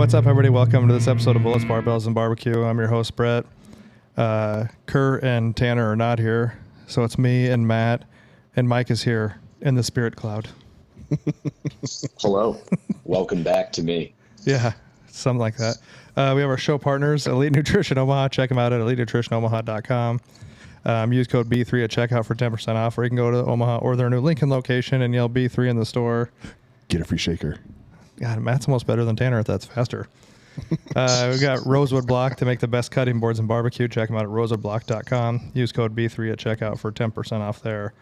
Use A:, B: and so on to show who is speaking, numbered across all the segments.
A: what's up, everybody? Welcome to this episode of Bullets, Barbells, and Barbecue. I'm your host, Brett. Kurt and Tanner are not here, so it's me and Matt, and Mike is here in the spirit cloud.
B: Hello. Welcome back to me.
A: Yeah, something like that. We have our show partners, Elite Nutrition Omaha. Check them out at elitenutritionomaha.com. Use code B3 at checkout for 10% off, or you can go to Omaha or their new Lincoln location and yell B3 in the store.
C: Get a free shaker.
A: God, Matt's almost better than Tanner if that's faster. We've got Rosewood Block to make the best cutting boards in barbecue. Check them out at rosewoodblock.com. Use code B3 at checkout for 10% off there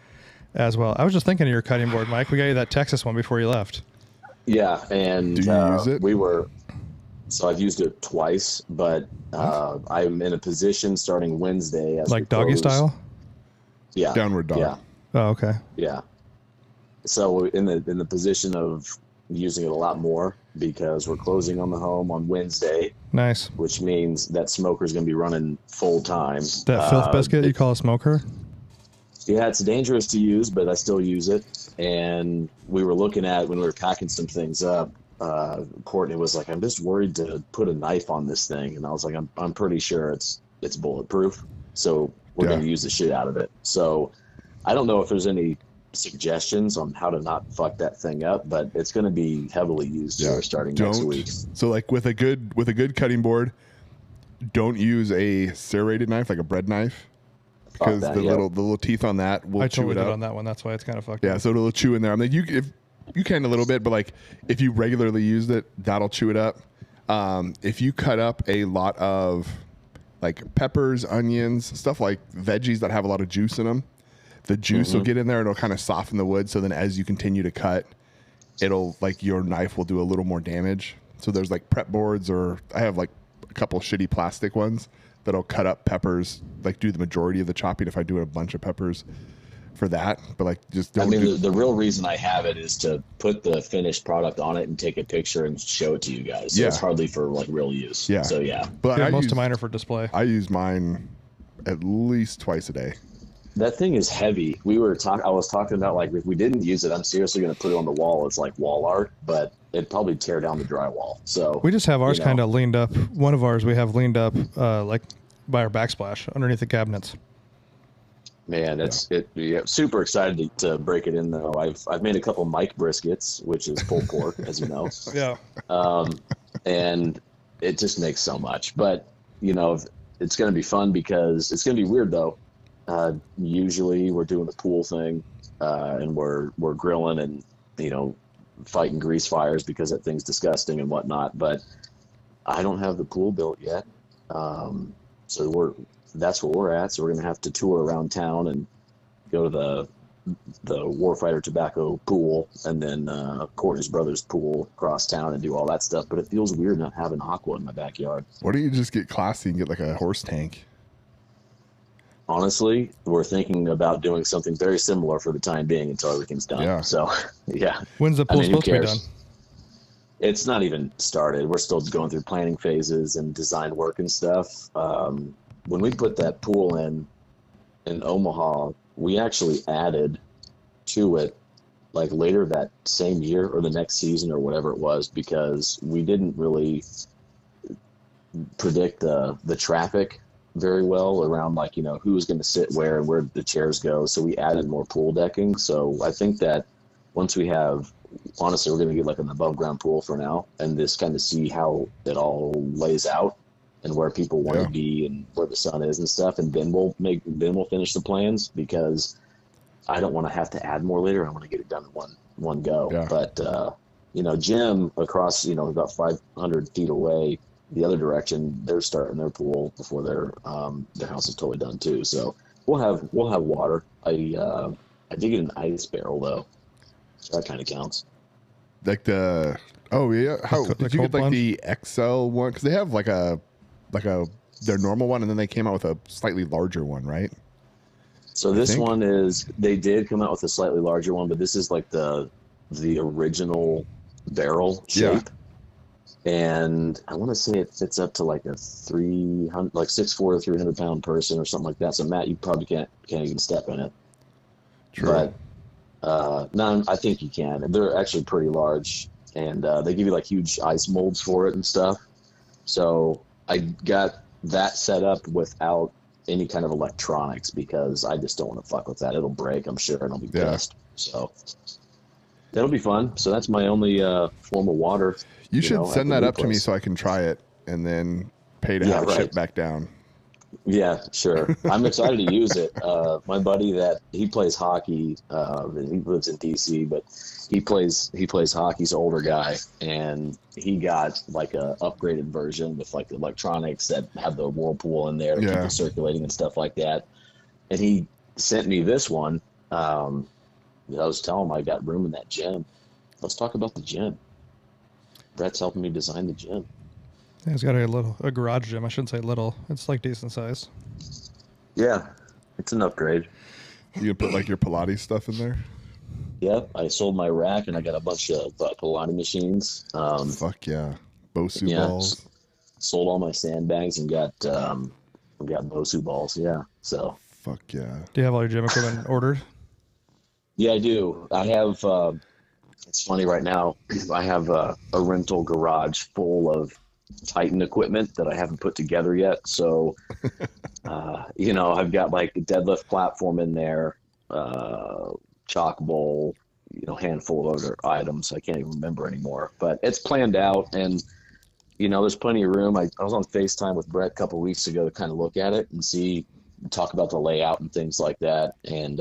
A: as well. I was just thinking of your cutting board, Mike. We got you that Texas one before you left.
B: Yeah, and
C: do you use it?
B: So I've used it twice, but I'm in a position starting Wednesday. As
A: like doggy style?
B: Yeah.
C: Downward dog.
B: Yeah.
A: Oh, okay.
B: Yeah. So in the position of using it a lot more because we're closing on the home on Wednesday.
A: Nice.
B: Which means that smoker is going to be running full time.
A: That filth biscuit you call a smoker?
B: Yeah, it's dangerous to use, but I still use it. And we were looking at when we were packing some things up. Courtney was like, "I'm just worried to put a knife on this thing," and I was like, "I'm pretty sure it's bulletproof, so we're going to use the shit out of it." So I don't know if there's any suggestions on how to not fuck that thing up, but it's going to be heavily used here starting next week.
C: So like with a good cutting board, don't use a serrated knife like a bread knife, because the little teeth on that will chew it up.
A: On that one, that's why it's kind of fucked up.
C: Yeah, so it'll chew in there. I mean, if you can a little bit, but like if you regularly used it, that'll chew it up. If you cut up a lot of like peppers, onions, stuff like veggies that have a lot of juice in them, the juice will get in there and it'll kind of soften the wood. So then as you continue to cut, it'll like your knife will do a little more damage. So there's like prep boards, or I have like a couple shitty plastic ones that'll cut up peppers, like do the majority of the chopping if I do a bunch of peppers for that. But like just don't.
B: I mean, the real reason I have it is to put the finished product on it and take a picture and show it to you guys. So it's hardly for like real use.
C: Yeah.
B: So yeah.
C: But
A: most of mine are for display.
C: I use mine at least twice a day.
B: That thing is heavy. I was talking about like if we didn't use it, I'm seriously going to put it on the wall as like wall art, but it'd probably tear down the drywall. So
A: we just have ours kind of leaned up. One of ours we have leaned up like by our backsplash underneath the cabinets.
B: Man, super excited to break it in though. I've made a couple Mike briskets, which is pulled pork, as you know.
A: Yeah.
B: And it just makes so much. But it's going to be fun because it's going to be weird though. Usually we're doing the pool thing, and we're grilling and fighting grease fires because that thing's disgusting and whatnot. But I don't have the pool built yet, so that's where we're at. So we're gonna have to tour around town and go to the Warfighter Tobacco pool, and then Courtney's brother's pool across town and do all that stuff. But it feels weird not having aqua in my backyard.
C: Why don't you just get classy and get like a horse tank?
B: Honestly, we're thinking about doing something very similar for the time being until everything's done.
C: Yeah.
B: So, yeah.
A: When's the pool supposed to be done?
B: It's not even started. We're still going through planning phases and design work and stuff. When we put that pool in Omaha, we actually added to it like later that same year or the next season or whatever it was, because we didn't really predict the traffic very well around like who was going to sit where and where the chairs go. So we added more pool decking. So I think that once we have, honestly, we're going to get like an above ground pool for now and just kind of see how it all lays out and where people want to be and where the sun is and stuff. And then we'll finish the plans, because I don't want to have to add more later. I want to get it done in one go. Yeah. But Jim across about 500 feet away the other direction, they're starting their pool before their house is totally done too. So we'll have water. I did get an ice barrel though, so that kind of counts.
C: Like how did you get like the XL one? Because they have like their normal one, and then they came out with a slightly larger one, right?
B: So this one they did come out with a slightly larger one, but this is like the original barrel shape. Yeah. And I want to say it fits up to like a 6'4", 300-pound person or something like that. So Matt, you probably can't even step in it.
C: True.
B: But no, I think you can. They're actually pretty large. and they give you like huge ice molds for it and stuff. So I got that set up without any kind of electronics because I just don't want to fuck with that. It'll break, I'm sure, and I'll be pissed. So that'll be fun. So that's my only form of water.
C: You should send that up to me so I can try it and then pay to have it shipped back down. Yeah, sure. I'm excited to use it. My buddy that he plays hockey, he lives in DC, but he plays hockey. He's an older guy, and he got like a upgraded version with like the electronics that have the whirlpool in there to keep it circulating and stuff like that. And he sent me this one. I was telling him I got room in that gym. Let's talk about the gym. Brett's helping me design the gym.
A: Yeah, he's got a garage gym. I shouldn't say little. It's like decent size.
B: Yeah, it's an upgrade.
C: You can put like your Pilates stuff in there?
B: Yep, I sold my rack and I got a bunch of Pilates machines.
C: Fuck yeah. Bosu balls.
B: Sold all my sandbags and got Bosu balls, yeah. So
C: fuck yeah.
A: Do you have all your gym equipment ordered?
B: Yeah, I do. I have it's funny right now, I have a rental garage full of Titan equipment that I haven't put together yet. So, I've got like a deadlift platform in there, chalk bowl, handful of other items. I can't even remember anymore, but it's planned out and, there's plenty of room. I was on FaceTime with Brett a couple of weeks ago to kind of look at it and talk about the layout and things like that. And,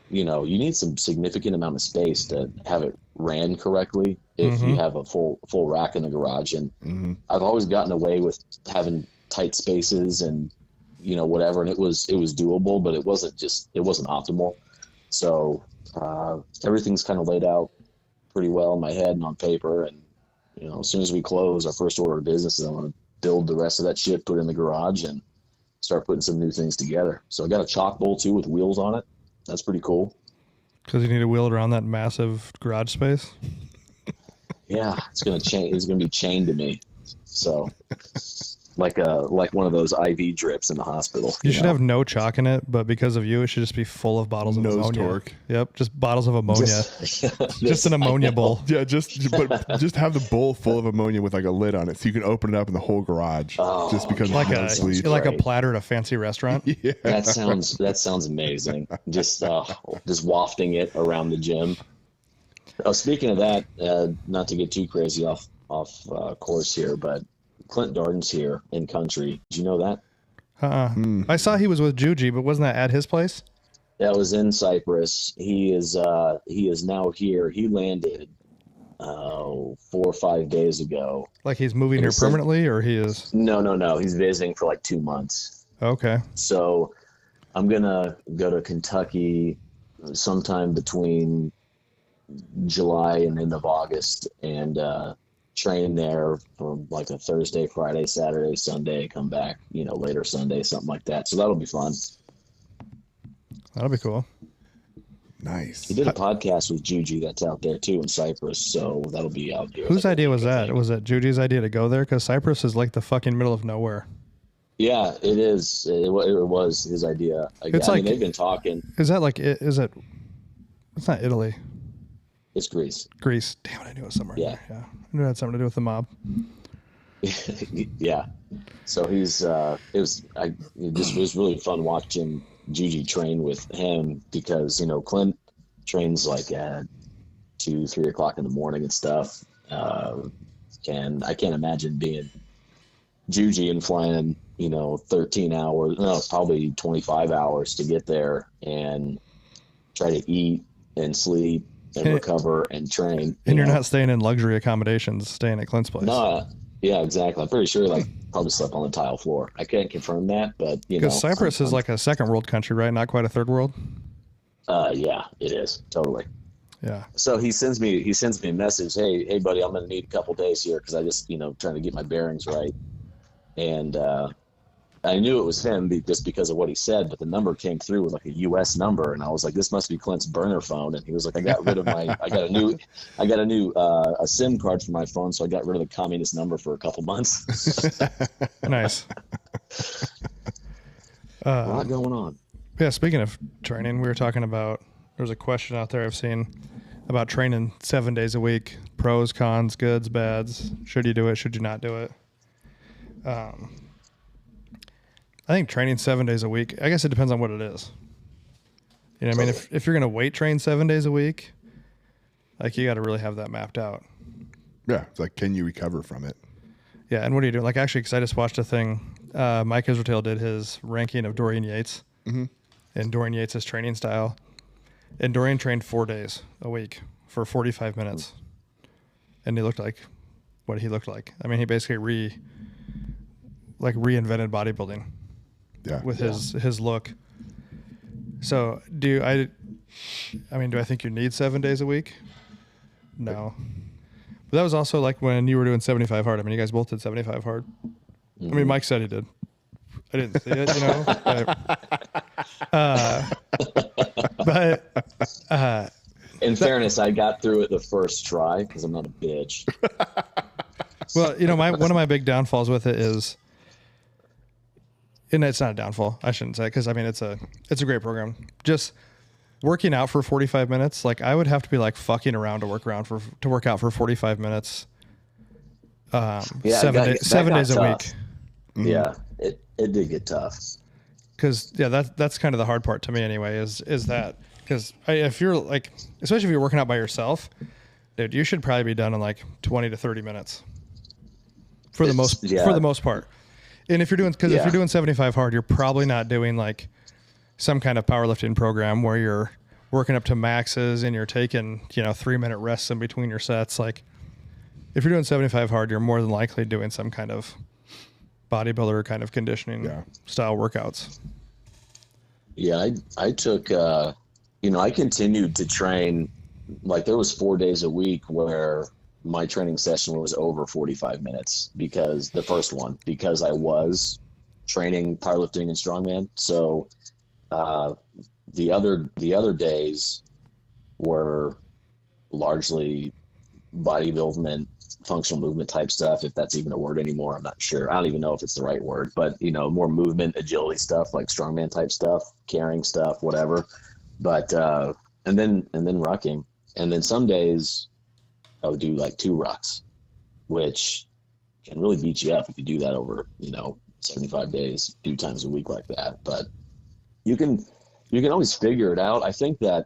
B: you need some significant amount of space to have it ran correctly if you have a full rack in the garage. And I've always gotten away with having tight spaces and, whatever. And it was doable, but it wasn't optimal. So everything's kind of laid out pretty well in my head and on paper. And, as soon as we close, our first order of business is I want to build the rest of that shit, put it in the garage and start putting some new things together. So I got a chalk bowl too with wheels on it. That's pretty cool.
A: Because you need to wheel it around that massive garage space?
B: Yeah, it's gonna be chained to me. So like one of those IV drips in the hospital.
A: You should have no chalk in it, but because of you, it should just be full of bottles of ammonia.
C: Torque.
A: Yep, just bottles of ammonia. Just an ammonia bowl.
C: Yeah, just have the bowl full of ammonia with like a lid on it, so you can open it up in the whole garage. Just because
A: like a platter at a fancy restaurant.
B: Yeah. That sounds amazing. Just wafting it around the gym. Oh, speaking of that, not to get too crazy off course here, but Clint Darden's here in country. Did you know that?
A: I saw he was with Juji, but wasn't that at his place?
B: That was in Cyprus. He is now here. He landed 4 or 5 days ago.
A: Like he's moving here permanently, or he is?
B: No. He's visiting for like 2 months.
A: Okay.
B: So I'm gonna go to Kentucky sometime between July and end of August and train there for like a Thursday, Friday, Saturday, Sunday, come back, later Sunday, something like that. So that'll be fun.
A: That'll be cool.
C: Nice.
B: He did a podcast with Juji that's out there too in Cyprus, so that'll be out there.
A: Whose idea was that? Was it Juji's idea to go there? Because Cyprus is like the fucking middle of nowhere.
B: Yeah, it is. It was his idea. They've been talking.
A: Is that like, is it? It's not Italy.
B: It's Greece.
A: Greece. Damn it, I knew it was somewhere.
B: Yeah.
A: I knew it had something to do with the mob.
B: Yeah. So it was really fun watching Juji train with him because, Clint trains like at 2-3 o'clock in the morning and stuff. And I can't imagine being Juji and flying, 13 hours, no, probably 25 hours to get there and try to eat and sleep and recover and train.
A: And you're not staying in luxury accommodations, staying at Clint's place.
B: No, yeah, exactly. I'm pretty sure probably slept on the tile floor. I can't confirm that, but
A: because Cyprus is like a second world country, right? Not quite a third world.
B: Yeah, it is totally.
A: Yeah.
B: So he sends me a message. Hey, buddy, I'm gonna need a couple days here because I just trying to get my bearings right, and I knew it was him just because of what he said, but the number came through with like a U.S. number, and I was like, "This must be Clint's burner phone." And he was like, "I got rid of I got a new a SIM card for my phone, so I got rid of the communist number for a couple months."
A: Nice.
B: A lot going on.
A: Yeah. Speaking of training, we were talking about. There's a question out there I've seen about training 7 days a week pros, cons, goods, bads. Should you do it? Should you not do it? I think training 7 days a week, I guess it depends on what it is. You know what I mean? If you're going to weight train 7 days a week, like you got to really have that mapped out.
C: Yeah. It's like, can you recover from it?
A: Yeah. And what are you doing? Like actually, because I just watched a thing. Mike Israel did his ranking of Dorian Yates and Dorian Yates' training style. And Dorian trained 4 days a week for 45 minutes. And he looked like what he looked like. I mean, he basically reinvented bodybuilding with his look. So do I think you need 7 days a week? No. But that was also like when you were doing 75 hard. I mean, you guys both did 75 hard. I mean, Mike said he did. I didn't see it, you know. But
B: in fairness, I got through it the first try because I'm not a bitch.
A: Well, you know, one of my big downfalls with it is, and it's not a downfall, I shouldn't say, because I mean it's a great program. Just working out for 45 minutes, like I would have to be like fucking around to work out for 45 minutes. 7 days a week.
B: Yeah, it did get tough.
A: Because that's kind of the hard part to me anyway. Is that because if you're like, especially if you're working out by yourself, dude, you should probably be done in like 20 to 30 minutes. For the most part. And if you're doing 75 hard, you're probably not doing like some kind of powerlifting program where you're working up to maxes and you're taking, 3-minute rests in between your sets. Like if you're doing 75 hard, you're more than likely doing some kind of bodybuilder kind of conditioning style workouts.
B: Yeah. I took, I continued to train. Like there was 4 days a week where my training session was over 45 minutes because I was training powerlifting and strongman. So the other days were largely bodybuilding, functional movement type stuff, if that's even a word anymore. I'm not sure. I don't even know if it's the right word, but more movement, agility stuff, like strongman type stuff, carrying stuff, whatever. But and then rucking. And then some days I would do like 2 rucks, which can really beat you up if you do that over, 75 days, 2 times a week like that. But you can always figure it out. I think that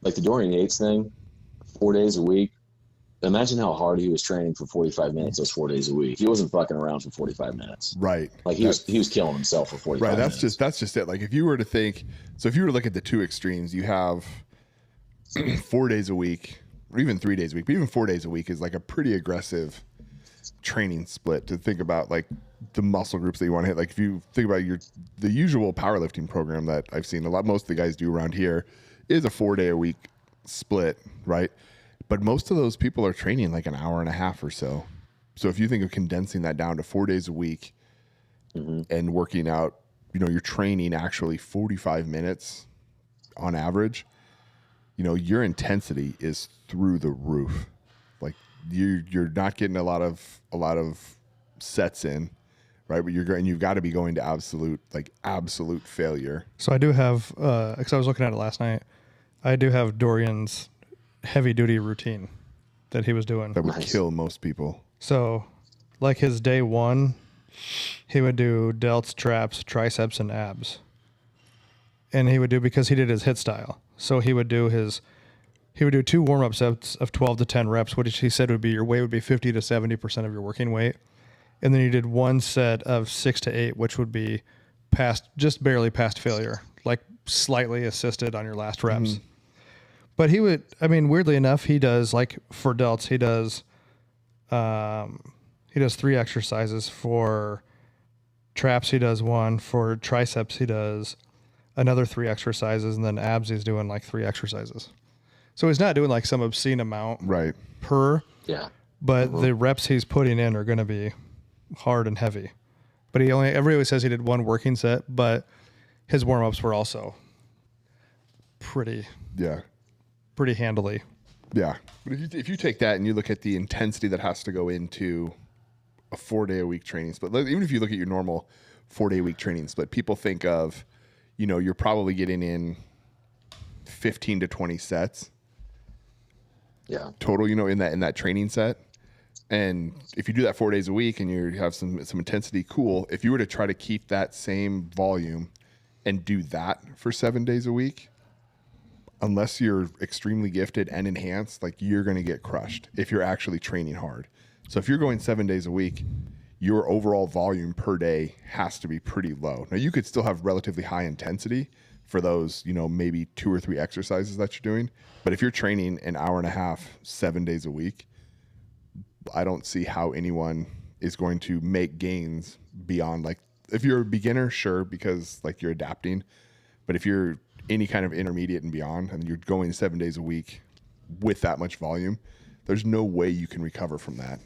B: like the Dorian Yates thing, 4 days a week, imagine how hard he was training for 45 minutes those 4 days a week. He wasn't fucking around for 45 minutes.
C: Right.
B: Like he was killing himself for 45 minutes.
C: Right. That's just it. Like if you were to look at the 2 extremes, you have 4 days a week, or even 3 days a week, but even 4 days a week is like a pretty aggressive training split to think about, like the muscle groups that you want to hit. Like if you think about the usual powerlifting program that I've seen most of the guys do around here is a 4 day a week split, right? But most of those people are training like an hour and a half or so. So if you think of condensing that down to 4 days a week and working out, you're training actually 45 minutes on average, your intensity is through the roof. Like you're not getting a lot of sets in, right? But you've got to be going to absolute failure.
A: So I do have, because I was looking at it last night, I do have Dorian's heavy duty routine that he was doing.
C: That would kill most people.
A: So like his day 1, he would do delts, traps, triceps, and abs. And he would do, because he did his HIIT style. So he would do 2 warm-up sets of 12 to 10 reps, which he said your weight would be 50 to 70% of your working weight. And then you did 1 set of 6 to 8, which would be just barely past failure, like slightly assisted on your last reps. Mm-hmm. But weirdly enough, he does, like for delts, he does 3 exercises. For traps, he does 1. For triceps, he does another 3 exercises. And then abs, he's doing like 3 exercises. So he's not doing like some obscene amount per.
B: Yeah.
A: But the reps he's putting in are going to be hard and heavy. But everybody says he did 1 working set, but his warm-ups were also pretty handily.
C: Yeah. But if you take that and you look at the intensity that has to go into a 4 day a week training split, even if you look at your normal 4 day a week training split, people think of, you're probably getting in 15 to 20 sets.
B: Yeah.
C: total, in that training set. And if you do that 4 days a week and you have some intensity, cool. If you were to try to keep that same volume and do that for 7 days a week, unless you're extremely gifted and enhanced, like you're going to get crushed if you're actually training hard. So if you're going 7 days a week, your overall volume per day has to be pretty low. Now you could still have relatively high intensity for those, maybe 2 or 3 exercises that you're doing. But if you're training an hour and a half, 7 days a week, I don't see how anyone is going to make gains beyond, like, if you're a beginner, sure, because like you're adapting. But if you're any kind of intermediate and beyond, and you're going 7 days a week with that much volume, there's no way you can recover from that.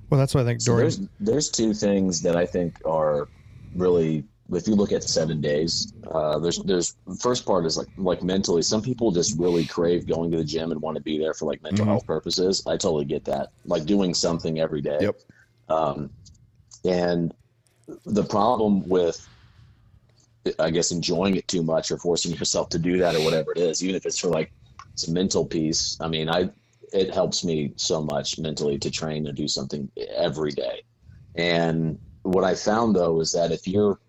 A: Well, that's what I think.
B: So there's 2 things that I think are really, if you look at 7 days, there's first part is like mentally, some people just really crave going to the gym and want to be there for like mental health purposes. I totally get that. Like doing something every day.
C: Yep.
B: And the problem with, I guess, enjoying it too much or forcing yourself to do that or whatever it is, even if it's for like some mental peace. I mean, it helps me so much mentally to train and do something every day. And what I found though is that if you're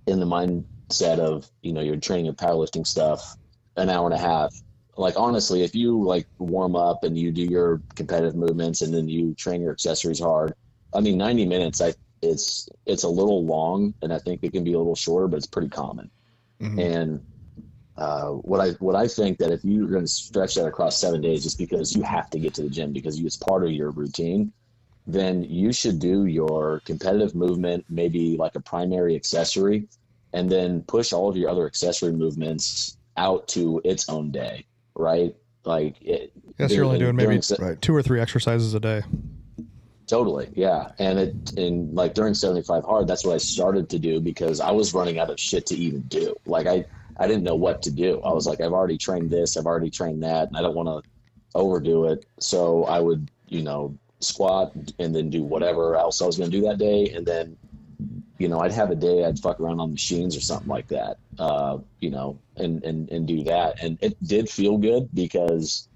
B: in the mindset of, you're training powerlifting stuff an hour and a half, like honestly, if you like warm up and you do your competitive movements and then you train your accessories hard, I mean, 90 minutes, it's a little long, and I think it can be a little shorter, but it's pretty common. And what I think that if you're going to stretch that across 7 days, just because you have to get to the gym because it's part of your routine, then you should do your competitive movement, maybe like a primary accessory, and then push all of your other accessory movements out to its own day, right? Like,
A: yes, you're only doing maybe 2 or 3 exercises a day.
B: Totally. Yeah. And like during 75 hard, that's what I started to do because I was running out of shit to even do. Like I didn't know what to do. I was like, I've already trained this, I've already trained that, and I don't want to overdo it. So I would, squat and then do whatever else I was going to do that day. And then, I'd have a day I'd fuck around on machines or something like that, and do that. And it did feel good because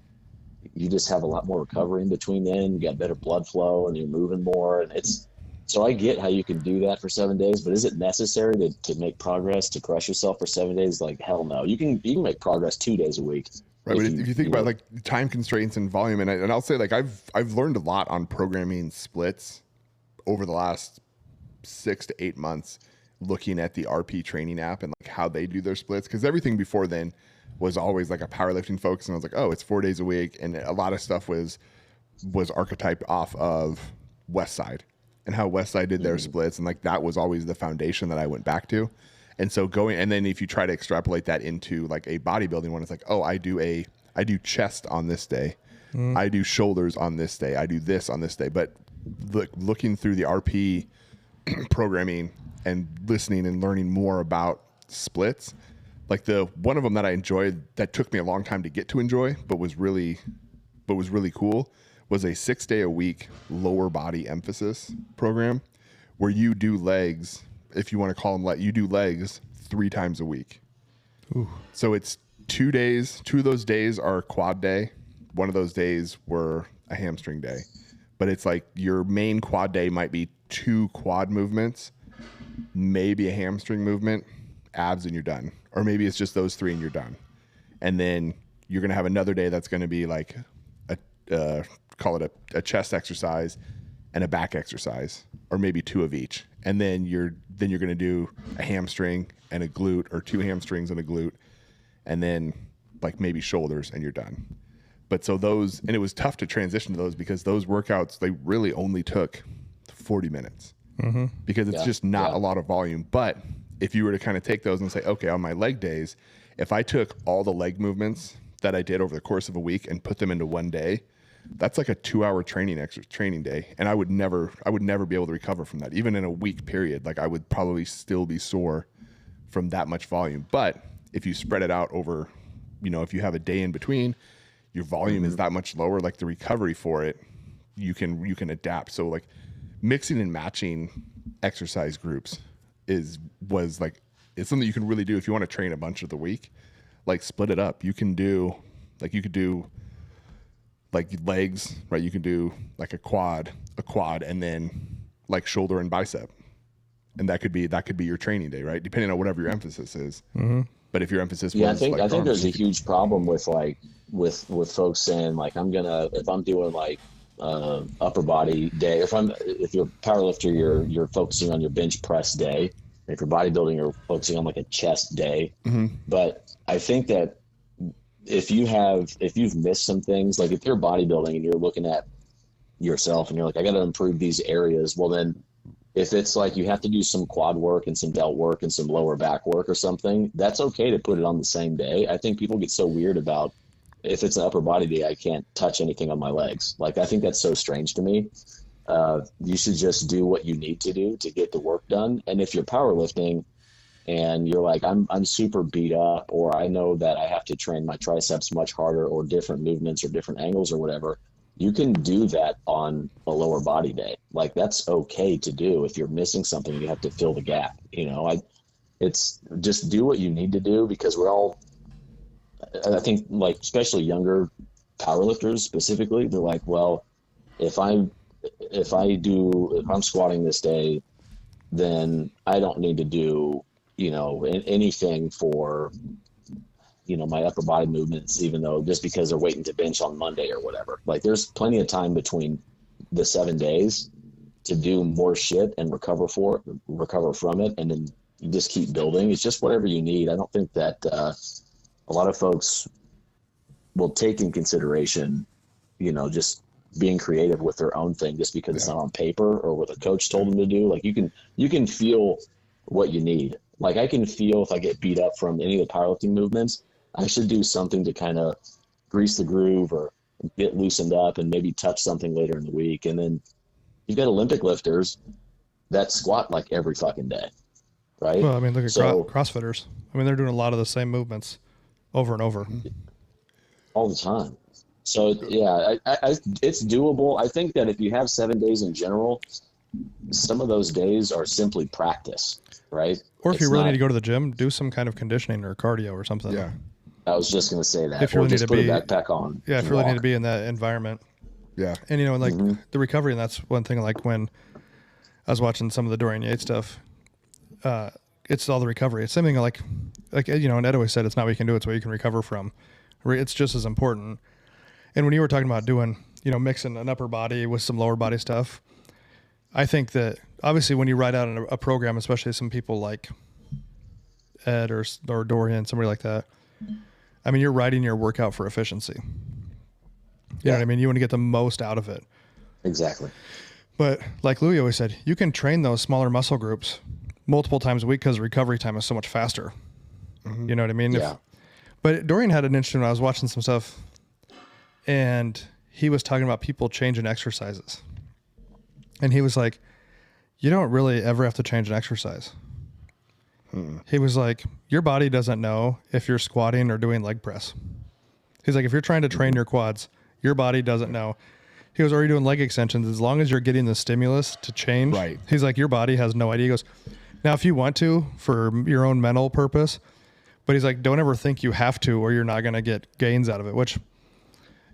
B: you just have a lot more recovery in between then. You got better blood flow and you're moving more. And so I get how you can do that for 7 days, but is it necessary to make progress, to crush yourself for 7 days? Like, hell no. You can make progress 2 days a week.
C: Right. But if you think about like time constraints and volume, and I'll say like, I've learned a lot on programming splits over the last 6 to 8 months, looking at the RP training app and like how they do their splits. Cause everything before then was always like a powerlifting focus. And I was like, oh, it's 4 days a week. And a lot of stuff was archetyped off of Westside and how Westside did their splits. And like, that was always the foundation that I went back to. And so and then if you try to extrapolate that into like a bodybuilding one, it's like, oh, I do chest on this day. I do shoulders on this day. I do this on this day. But looking through the RP programming and listening and learning more about splits, like the one of them that I enjoyed that took me a long time to get to enjoy, but was really cool, was a 6 day a week lower body emphasis program where you do legs, if you want to call them, you do legs 3 times a week. Ooh. So it's 2 days. 2 of those days are quad day. One of those days were a hamstring day, but it's like your main quad day might be 2 quad movements, maybe a hamstring movement, abs, and you're done. Or maybe it's just those 3 and you're done. And then you're going to have another day that's going to be like call it a chest exercise and a back exercise, or maybe 2 of each. And then you're going to do a hamstring and a glute, or 2 hamstrings and a glute, and then like maybe shoulders, and you're done. But so those, and it was tough to transition to those because those workouts, they really only took 40 minutes because it's just not a lot of volume. But if you were to kind of take those and say, okay, on my leg days, if I took all the leg movements that I did over the course of a week and put them into one day, that's like a 2-hour training day. And I would never be able to recover from that. Even in a week period, like I would probably still be sore from that much volume. But if you spread it out over, if you have a day in between, your volume is that much lower, like the recovery for it, you can adapt. So like mixing and matching exercise groups it's something you can really do if you want to train a bunch of the week. Like split it up. You could do like legs, right? You can do like a quad, and then like shoulder and bicep. And that could be your training day, right? Depending on whatever your emphasis is.
A: Mm-hmm.
C: But if your emphasis
B: I
C: was
B: think there's a
C: arms,
B: huge problem with like with folks saying like if I'm doing like upper body day, if you're a powerlifter, you're focusing on your bench press day. If you're bodybuilding, you're focusing on like a chest day.
C: Mm-hmm.
B: But I think that if you've missed some things, like if you're bodybuilding and you're looking at yourself and you're like, I got to improve these areas, well then, if it's like you have to do some quad work and some delt work and some lower back work or something, that's okay to put it on the same day. I think people get so weird about if it's an upper body day, I can't touch anything on my legs. Like, I think that's so strange to me. You should just do what you need to do to get the work done. And if you're powerlifting and you're like, I'm super beat up, or I know that I have to train my triceps much harder or different movements or different angles or whatever, you can do that on a lower body day. Like, that's okay to do. If you're missing something, you have to fill the gap. It's just do what you need to do, because I think like, especially younger powerlifters specifically, they're like, well, if I'm squatting this day, then I don't need to do, anything for, my upper body movements, even though just because they're waiting to bench on Monday or whatever. Like, there's plenty of time between the 7 days to do more shit and recover from it. And then you just keep building. It's just whatever you need. I don't think that a lot of folks will take in consideration, just being creative with their own thing just because it's not on paper or what the coach told them to do. Like, you can feel what you need. Like, I can feel if I get beat up from any of the powerlifting movements, I should do something to kind of grease the groove or get loosened up and maybe touch something later in the week. And then you've got Olympic lifters that squat like every fucking day, right?
A: Well, I mean, look at CrossFitters. I mean, they're doing a lot of the same movements over and over.
B: All the time. So, yeah, it's doable. I think that if you have 7 days in general, some of those days are simply practice, right?
A: Or if you really need to go to the gym, do some kind of conditioning or cardio or something.
C: Yeah.
B: I was just going to say that.
A: If you really need to
B: put
A: be,
B: a backpack on.
A: Yeah, if you really need to be in that environment.
C: Yeah.
A: And, the recovery, and that's one thing, like when I was watching some of the Dorian Yates stuff, it's all the recovery. It's something like, and Ed always said, it's not what you can do, it's what you can recover from. It's just as important. And when you were talking about doing, mixing an upper body with some lower body stuff, I think that obviously when you write out a program, especially some people like Ed or Dorian, somebody like that, I mean, you're writing your workout for efficiency. You know what I mean? You want to get the most out of it.
B: Exactly.
A: But like Louis always said, you can train those smaller muscle groups multiple times a week because recovery time is so much faster. Mm-hmm. You know what I mean?
B: Yeah.
A: But Dorian had an interesting, I was watching some stuff and he was talking about people changing exercises. And he was like, you don't really ever have to change an exercise. He was like, your body doesn't know if you're squatting or doing leg press. He's like, if you're trying to train your quads, your body doesn't know. He goes, are you doing leg extensions? As long as you're getting the stimulus to change. Right. He's like, your body has no idea. He goes, now if you want to for your own mental purpose, but he's like, don't ever think you have to or you're not going to get gains out of it, which you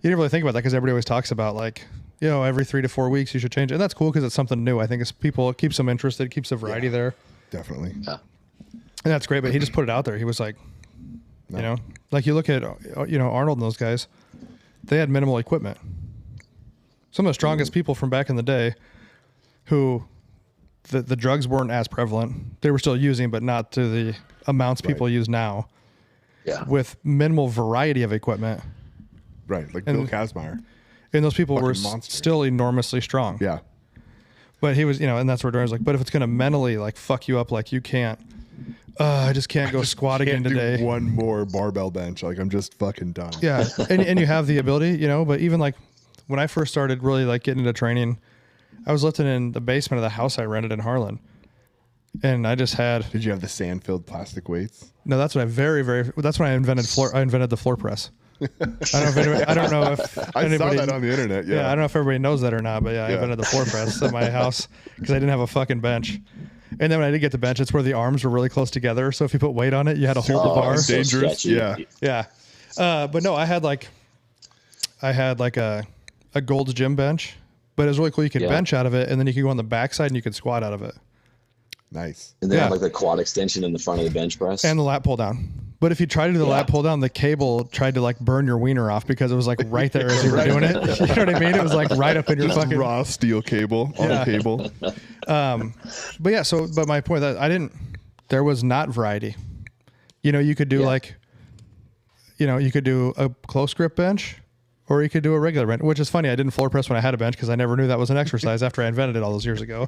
A: didn't really think about that because everybody always talks about like, every 3 to 4 weeks you should change it. And that's cool because it's something new. I think it keeps them interested, keeps the variety there.
C: Definitely.
B: Yeah.
A: And that's great, but he just put it out there. He was like, like you look at, Arnold and those guys, they had minimal equipment. Some of the strongest people from back in the day who the drugs weren't as prevalent. They were still using, but not to the amounts people use now.
B: Yeah.
A: With minimal variety of equipment.
C: Right. Like Bill Kazmaier.
A: And those people were still enormously strong.
C: Yeah.
A: But he was, and that's where Dorian's like, but if it's going to mentally like fuck you up, like you can't, I just can't go squat again today.
C: Do one more barbell bench. Like I'm just fucking done.
A: Yeah. and you have the ability, but even like when I first started really like getting into training, I was lifting in the basement of the house I rented in Harlan. And I just had.
C: Did you have the sand-filled plastic weights?
A: No, that's what that's when I invented the floor press. I don't know if
C: I saw that on the internet. Yeah.
A: I don't know if everybody knows that or not, but I invented the floor press at my house because I didn't have a fucking bench. And then when I did get the bench, it's where the arms were really close together. So if you put weight on it, you had to hold the bar.
C: Dangerous.
B: So
C: yeah.
A: But no, I had like I had like a Gold's Gym bench, but it was really cool. You could bench out of it, and then you could go on the backside and you could squat out of it.
C: Nice.
B: And then have like the quad extension in the front of the bench press.
A: And the lat pull down. But if you try to do the lat pull down, the cable tried to like burn your wiener off because it was like right there as you were doing it. You know what I mean? It was like right up in your fucking
C: raw steel cable on the cable.
A: But yeah, but my point that there was not variety. You know, you could do you could do a close grip bench or you could do a regular bench, which is funny. I didn't floor press when I had a bench because I never knew that was an exercise after I invented it all those years ago.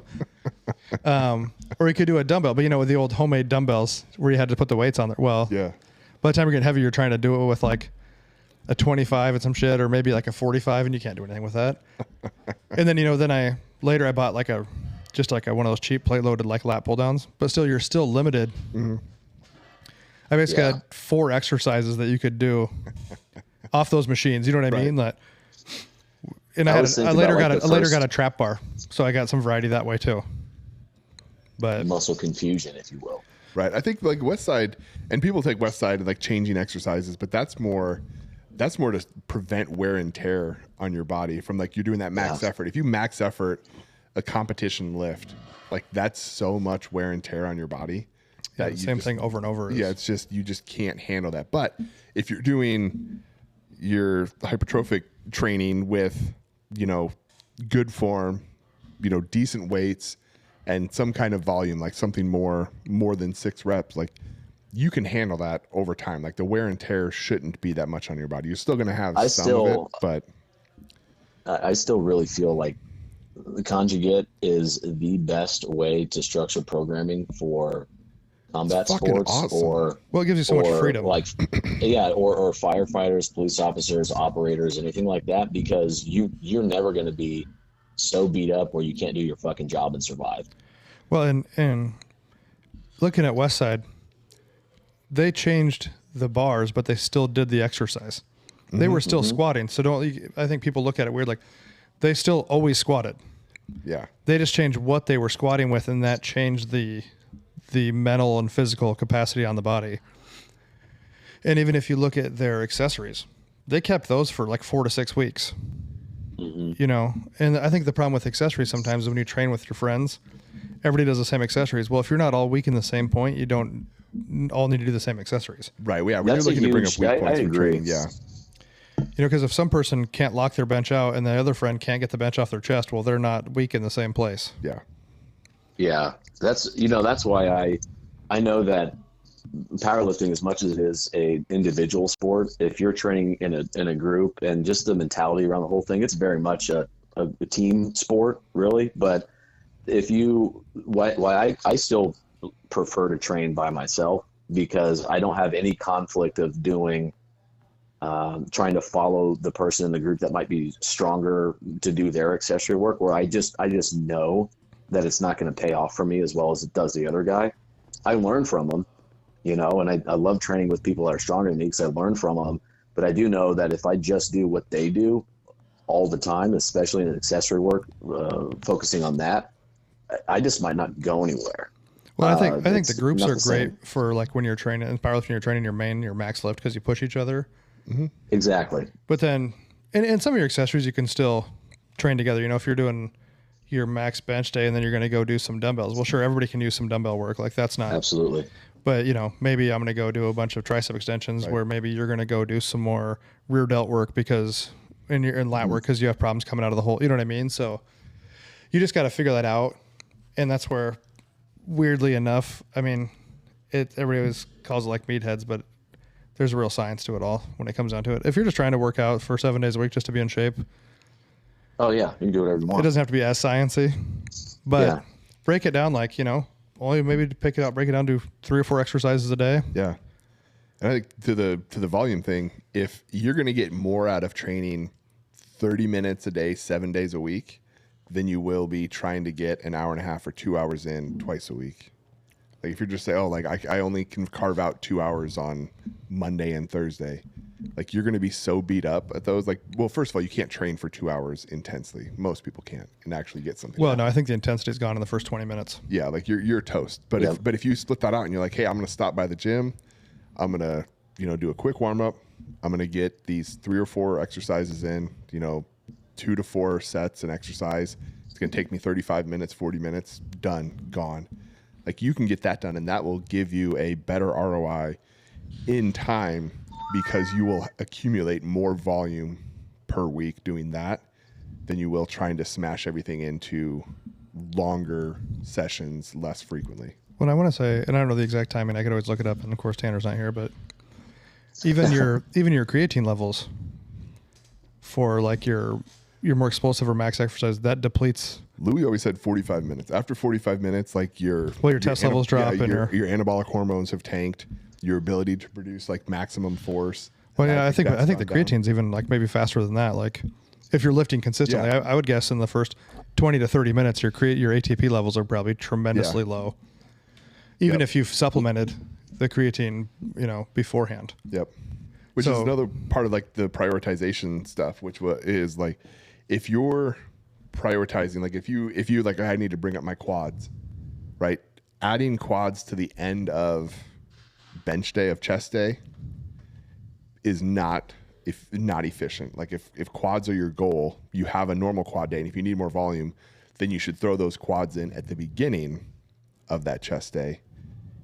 A: Or you could do a dumbbell, but with the old homemade dumbbells where you had to put the weights on there. Well, by the time you're getting heavy, you're trying to do it with like a 25 and some shit, or maybe like a 45, and you can't do anything with that. And then, then I bought like one of those cheap plate loaded like lat pull downs, but still, you're still limited. Mm-hmm. I basically had 4 exercises that you could do off those machines. You know what I mean? And I later got a trap bar, so I got some variety that way too. But
B: muscle confusion, if you will.
C: Right. I think like West Side, and people take West Side and like changing exercises, but that's more to prevent wear and tear on your body from like you're doing that max effort. If you max effort a competition lift, like that's so much wear and tear on your body.
A: That same thing over and over.
C: Yeah, it's just you just can't handle that. But if you're doing your hypertrophic training with, good form, decent weights and some kind of volume, like something more than 6 reps, like you can handle that over time. Like the wear and tear shouldn't be that much on your body. You're still going to have of it, but
B: I still really feel like the conjugate is the best way to structure programming for combat sports
C: awesome.
A: It gives you so much freedom.
B: Like, or firefighters, police officers, operators, anything like that, because you're never going to be so beat up where you can't do your fucking job and survive.
A: Well, and looking at Westside, they changed the bars, but they still did the exercise. They were still squatting. So I think people look at it weird. Like they still always squatted.
C: Yeah.
A: They just changed what they were squatting with, and that changed the mental and physical capacity on the body. And even if you look at their accessories, they kept those for like 4 to 6 weeks. And I think the problem with accessories sometimes is when you train with your friends, everybody does the same accessories. Well, if you're not all weak in the same point, you don't all need to do the same accessories.
C: Right. Yeah. When you're looking to bring up weak points for training. Yeah.
A: Because if some person can't lock their bench out and the other friend can't get the bench off their chest, well, they're not weak in the same place.
C: Yeah.
B: Yeah. That's why I know that powerlifting, as much as it is a individual sport, if you're training in a group, and just the mentality around the whole thing, it's very much a team sport, really. But why I still prefer to train by myself, because I don't have any conflict of doing trying to follow the person in the group that might be stronger to do their accessory work, where I just know that it's not going to pay off for me as well as it does the other guy. I learn from them, and I love training with people that are stronger than me because I learn from them. But I do know that if I just do what they do all the time, especially in accessory work, focusing on that, I just might not go anywhere.
A: Well, I think the groups are great for like when you're training in powerlifting, you're training your max lift because you push each other.
B: Mm-hmm. Exactly.
A: But then, in some of your accessories, you can still train together. If you're doing your max bench day and then you're going to go do some dumbbells. Well, sure, everybody can use some dumbbell work. Like that's not
B: absolutely.
A: But maybe I'm going to go do a bunch of tricep extensions, where maybe you're going to go do some more rear delt work because in lat work because you have problems coming out of the hole. You know what I mean? So you just got to figure that out, and that's where, weirdly enough, everybody always calls it like meatheads, but there's a real science to it all when it comes down to it. If you're just trying to work out for 7 days a week just to be in shape,
B: oh yeah, you can do whatever you want.
A: It doesn't have to be as sciencey, but break it down like, only maybe break it down to 3 or 4 exercises a day.
C: Yeah. And I think to the volume thing, if you're going to get more out of training 30 minutes a day, 7 days a week, then you will be trying to get an hour and a half or 2 hours in twice a week. Like if you're just saying, I only can carve out 2 hours on Monday and Thursday, like you're going to be so beat up at those. Like, well, first of all, you can't train for 2 hours intensely. Most people can't and actually get something.
A: Well, no, I think the intensity is gone in the first 20 minutes.
C: Yeah, like you're toast. But if you split that out and you're like, hey, I'm going to stop by the gym, I'm going to do a quick warm up, I'm going to get these 3 or 4 exercises in, 2 to 4 sets and exercise. It's going to take me 35 minutes, 40 minutes, done, gone. Like you can get that done, and that will give you a better ROI in time because you will accumulate more volume per week doing that than you will trying to smash everything into longer sessions less frequently.
A: What I want to say, and I don't know the exact timing, I could always look it up, and of course Tanner's not here, but even your creatine levels for like your more explosive or max exercise, that depletes.
C: Louis always said 45 minutes. After 45 minutes, like your
A: test levels drop, and
C: your anabolic hormones have tanked. Your ability to produce like maximum force.
A: Well, yeah, I think the creatine's even like maybe faster than that. Like if you're lifting consistently, I would guess in the first 20 to 30 minutes, your ATP levels are probably tremendously low. Even if you've supplemented the creatine, beforehand.
C: Yep. Which is another part of like the prioritization stuff, which is like, if you're prioritizing, like if you like, I need to bring up my quads, right? Adding quads to the end of bench day of chest day is not efficient. Like if quads are your goal, you have a normal quad day, and if you need more volume, then you should throw those quads in at the beginning of that chest day,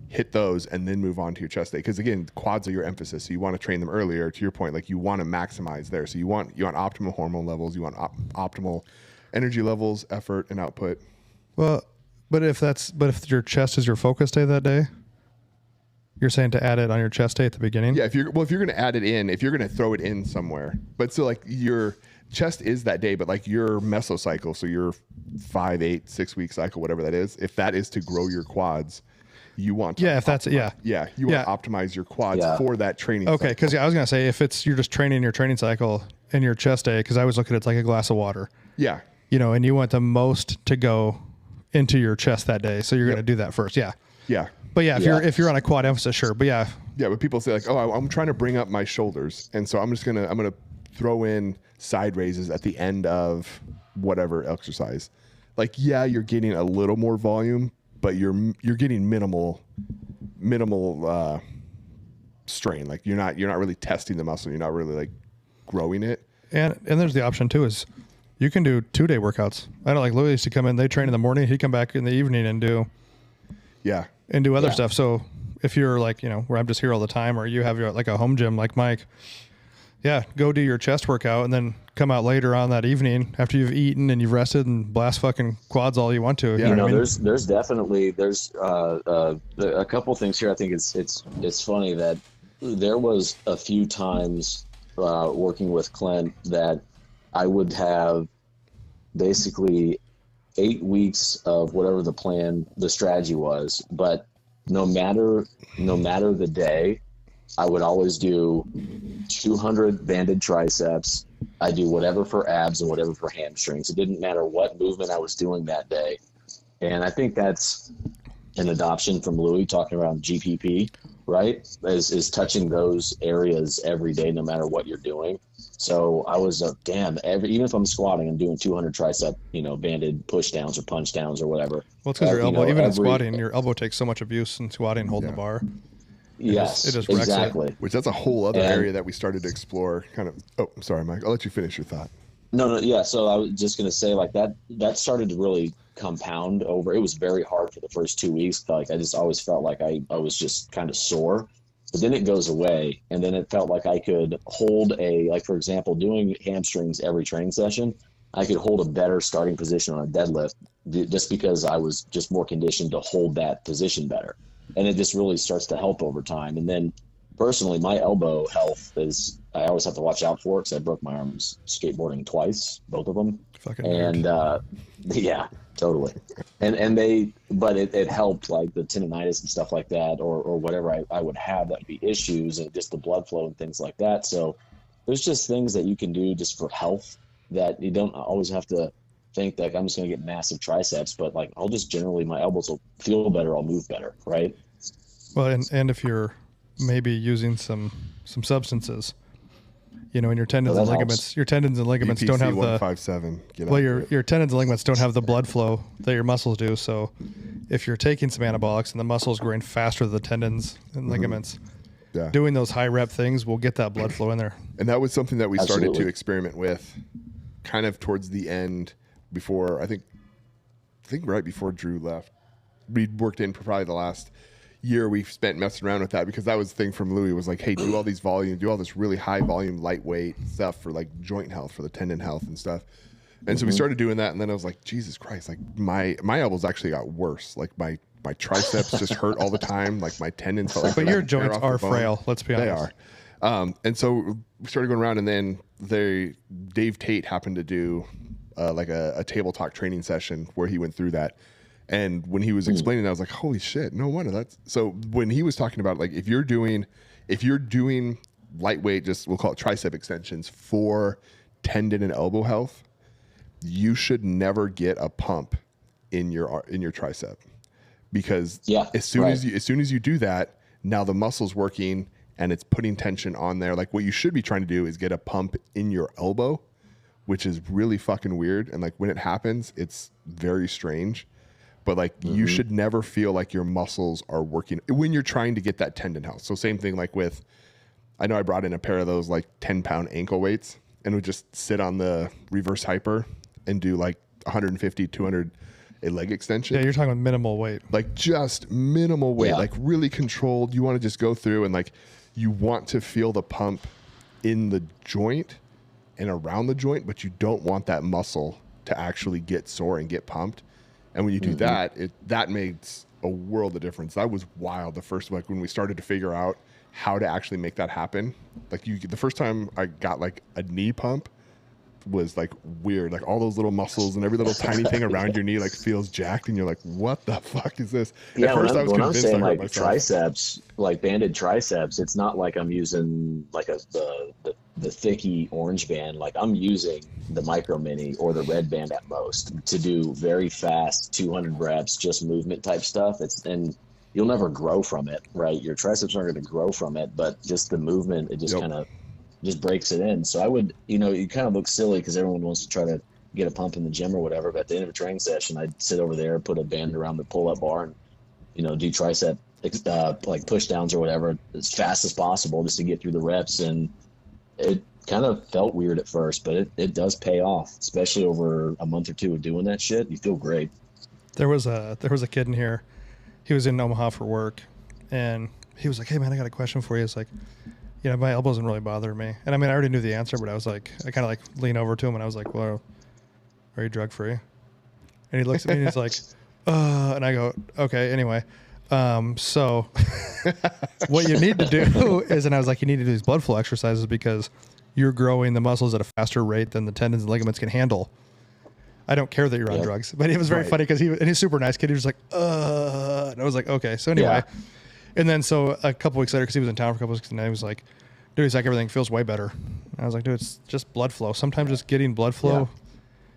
C: hit those, and then move on to your chest day. Because again, quads are your emphasis, so you want to train them earlier. To your point, like you want to maximize there. So you want optimal hormone levels, you want optimal energy levels, effort, and output.
A: Well, but if your chest is your focus day that day, you're saying to add it on your chest day at the beginning?
C: Yeah, if you're going to add it in, if you're going to throw it in somewhere. But so like your chest is that day, but like your mesocycle, so your 5, 8, 6 week cycle, whatever that is, if that is to grow your quads, you want to want to optimize your quads for that training.
A: Okay, because I was going to say if you're just training your training cycle in your chest day, because I always look at it like a glass of water.
C: Yeah.
A: And you want the most to go into your chest that day, so you're going to do that first. Yeah.
C: Yeah.
A: But if you're on a quad emphasis, sure. But yeah,
C: but people say like, oh, I'm trying to bring up my shoulders, and so I'm gonna throw in side raises at the end of whatever exercise. Like, you're getting a little more volume, but you're getting minimal strain. Like you're not really testing the muscle. You're not really like growing it.
A: And there's the option too is you can do 2-day workouts. I know like Louis used to come in, they train in the morning, he'd come back in the evening and do.
C: Yeah.
A: And do other stuff. So if you're like, where I'm just here all the time, or you have like a home gym like Mike, go do your chest workout and then come out later on that evening after you've eaten and you've rested and blast fucking quads all you want to.
B: Yeah, there's definitely a couple things here. I think it's funny that there was a few times working with Clint that I would have basically 8 weeks of whatever the strategy was, but no matter the day, I would always do 200 banded triceps. I do whatever for abs and whatever for hamstrings. It didn't matter what movement I was doing that day. And I think that's an adoption from Louis talking around GPP, right? Is touching those areas every day, no matter what you're doing. So I was even if I'm squatting, I'm doing 200 tricep, banded push downs or punch downs or whatever.
A: Well, it's because your elbow, even in squatting, your elbow takes so much abuse in squatting, holding the bar.
B: Yes,
A: it just
B: exactly.
C: Which that's a whole other area that we started to explore. Kind of. Oh, I'm sorry, Mike. I'll let you finish your thought.
B: No. Yeah. So I was just going to say like that started to really compound over. It was very hard for the first 2 weeks. Like I just always felt like I was just kind of sore. But then it goes away, and then it felt like I could hold for example, doing hamstrings every training session, I could hold a better starting position on a deadlift just because I was just more conditioned to hold that position better. And it just really starts to help over time. And then personally, my elbow health I always have to watch out for it because I broke my arms skateboarding twice, both of them.
A: Fucking
B: and yeah, totally. But it helped like the tendonitis and stuff like that, or whatever I would have that would be issues, and just the blood flow and things like that. So there's just things that you can do just for health that you don't always have to think that I'm just going to get massive triceps, but like I'll just generally, my elbows will feel better, I'll move better, right?
A: Well, and if you're maybe using some substances, in your tendons and ligaments,
B: helps.
A: your tendons and ligaments
C: BPC
A: don't have
C: 157.
A: your tendons and ligaments don't have the blood flow that your muscles do. So if you're taking some anabolics and the muscles growing faster than the tendons and ligaments,
C: Yeah.
A: doing those high rep things will get that blood flow in there.
C: And that was something that we started
B: Absolutely.
C: to experiment with kind of towards the end before, I think right before Drew left. We worked in for probably the last year we spent messing around with that, because that was the thing from Louis was like, hey, do all these volume, do all this really high volume, lightweight stuff for like joint health, for the tendon health and stuff. And so we started doing that, and then I was like, Jesus Christ, like my elbows actually got worse. Like my triceps just hurt all the time. Like my tendons felt like
A: But
C: they
A: your
C: would tear
A: joints
C: off the
A: are
C: bone.
A: frail. Let's be honest.
C: They are. And so we started going around, and then Dave Tate happened to do like a table talk training session where he went through that. And when he was explaining that, I was like, holy shit, no wonder that's so. When he was talking about like if you're doing lightweight, just we'll call it tricep extensions for tendon and elbow health, you should never get a pump in your tricep, because as soon as you do that, now the muscle's working and it's putting tension on there. Like what you should be trying to do is get a pump in your elbow, which is really fucking weird. And like when it happens, it's very strange. But like you should never feel like your muscles are working when you're trying to get that tendon health. So same thing like with, I know I brought in a pair of those like 10-pound ankle weights and would just sit on the reverse hyper and do like 150, 200 a leg extension.
A: Yeah, you're talking about minimal weight.
C: Like just minimal weight, like really controlled. You want to just go through and like you want to feel the pump in the joint and around the joint, but you don't want that muscle to actually get sore and get pumped. And when you do that, that makes a world of difference. That was wild. The first, like when we started to figure out how to actually make that happen, like the first time I got like a knee pump was like weird. Like all those little muscles and every little tiny thing around your knee like feels jacked, and you're like, what the fuck is this?
B: Yeah,
C: at first I was
B: when I'm
C: convinced
B: saying
C: I hurt
B: like
C: myself.
B: triceps, like banded triceps, it's not like I'm using like the thicky orange band. Like I'm using the micro mini or the red band at most to do very fast 200 reps, just movement type stuff. And you'll never grow from it, right? Your triceps aren't going to grow from it, but just the movement, it just kind of just breaks it in. So I would, you kind of look silly because everyone wants to try to get a pump in the gym or whatever. But at the end of a training session, I'd sit over there, put a band around the pull-up bar, and do tricep like push downs or whatever as fast as possible just to get through the reps. And it kind of felt weird at first, but it does pay off, especially over a month or two of doing that shit. You feel great.
A: There was a kid in here. He was in Omaha for work, and he was like, "Hey man, I got a question for you." It's like, my elbow doesn't really bother me. And I mean, I already knew the answer, but I was like, I kind of like lean over to him and I was like, "Well, are you drug free?" And he looks at me and he's like, and I go, "Okay, anyway." So what you need to do is, and I was like, you need to do these blood flow exercises because you're growing the muscles at a faster rate than the tendons and ligaments can handle. I don't care that you're on drugs, but it was very funny because he's a super nice kid. He was like, and I was like, okay. So anyway, and then so a couple weeks later, because he was in town for a couple weeks, and he was like, dude, he's like, everything feels way better. And I was like, dude, it's just blood flow. Sometimes just getting blood flow